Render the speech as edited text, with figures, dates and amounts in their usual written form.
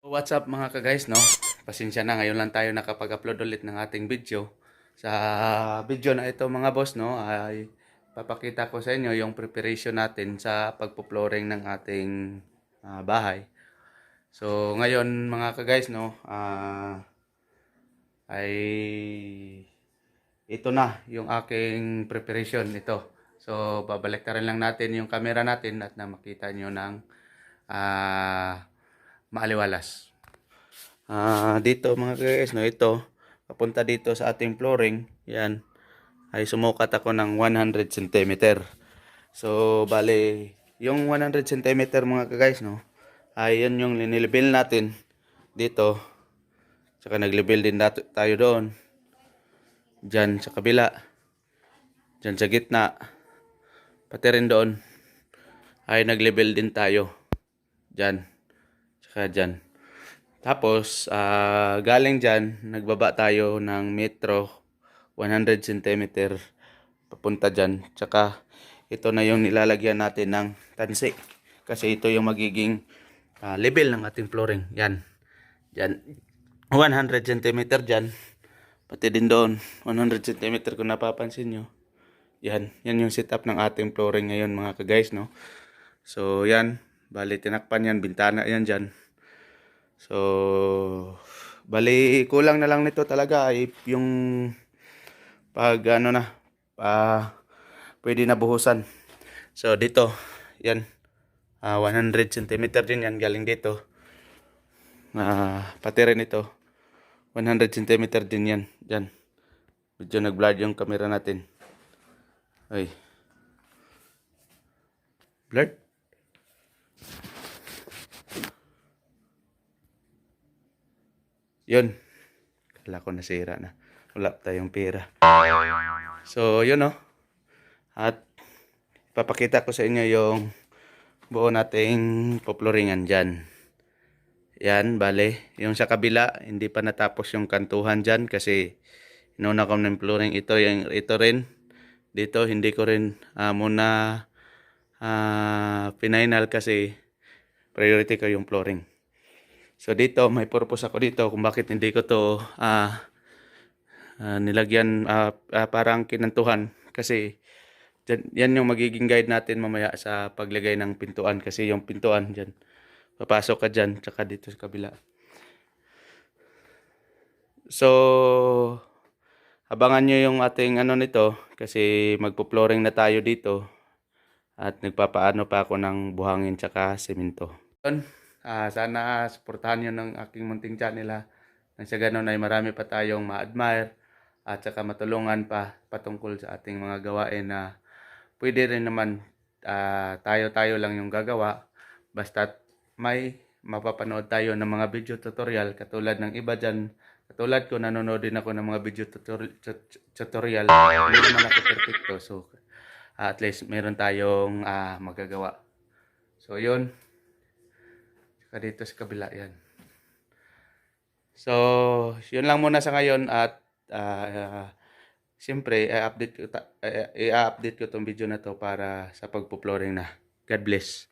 What's up mga ka-guys, no? Pasensya na, ngayon lang tayo nakapag-upload ulit ng ating video. Sa video na ito mga boss, no, ay papakita ko sa inyo yung preparation natin sa pagpo-flooring ng ating bahay. So ngayon mga ka-guys, no, ay ito na yung aking preparation ito. So babalik na rin lang natin yung camera natin at na makita nyo ng maaliwalas. Dito mga guys, no, ito papunta dito sa ating flooring, yan ay sumukat ako ng 100 cm. So bale yung 100 cm mga guys, no, ay yan yung linilibel natin dito. Saka naglevel din tayo doon, dyan sa kabila, dyan sa gitna, pati rin doon ay naglevel din tayo, dyan, saka dyan. Tapos, galing dyan, nagbaba tayo ng metro, 100 cm, papunta dyan. Tsaka, ito na yung nilalagyan natin ng tansi. Kasi ito yung magiging level ng ating flooring. Yan. Yan. 100 cm dyan. Pati din doon, 100 cm kung napapansin nyo. Yan. Yan yung setup ng ating flooring ngayon mga ka-guys, no? So, yan. Bali, tinakpan yan. Bintana yan dyan. So, bali kulang na lang nito talaga ay yung pag ano na, pwede na buhusan. So, dito, yan, 100 cm din yan galing dito. Pati rin ito, 100 cm din yan, dyan. Medyo nag-blur yung camera natin. Ay. Blurred? Yun. Kala ko nasira na. Wala tayong pera. So, yun, no. At papakita ko sa inyo yung buo nating poploringan dyan. Yan, bale. Yung sa kabila, hindi pa natapos yung kantuhan dyan kasi inuna ko ng flooring ito. Ito rin. Dito, hindi ko rin muna final kasi priority ko yung flooring. So dito, may purpose ako dito kung bakit hindi ko to nilagyan parang kinantuhan. Kasi yan yung magiging guide natin mamaya sa paglagay ng pintuan. Kasi yung pintuan dyan, papasok ka dyan, tsaka dito sa kabila. So, abangan nyo yung ating ano nito kasi magpo-flooring na tayo dito. At nagpapaano pa ako ng buhangin tsaka semento. Sana suportahan nyo ng aking munting channel nang sa ganun ay marami pa tayong ma-admire at saka matulungan pa patungkol sa ating mga gawain na pwede rin naman tayo-tayo lang yung gagawa basta may mapapanood tayo ng mga video tutorial katulad ng iba dyan. Katulad ko, nanonood din ako ng mga video tutorial. Hindi naman ako perfecto, so at least meron tayong magagawa. So yun. Saka dito sa kabila yan. So, yun lang muna sa ngayon at siyempre i-update ko itong video na to para sa pagpo-flooring na. God bless.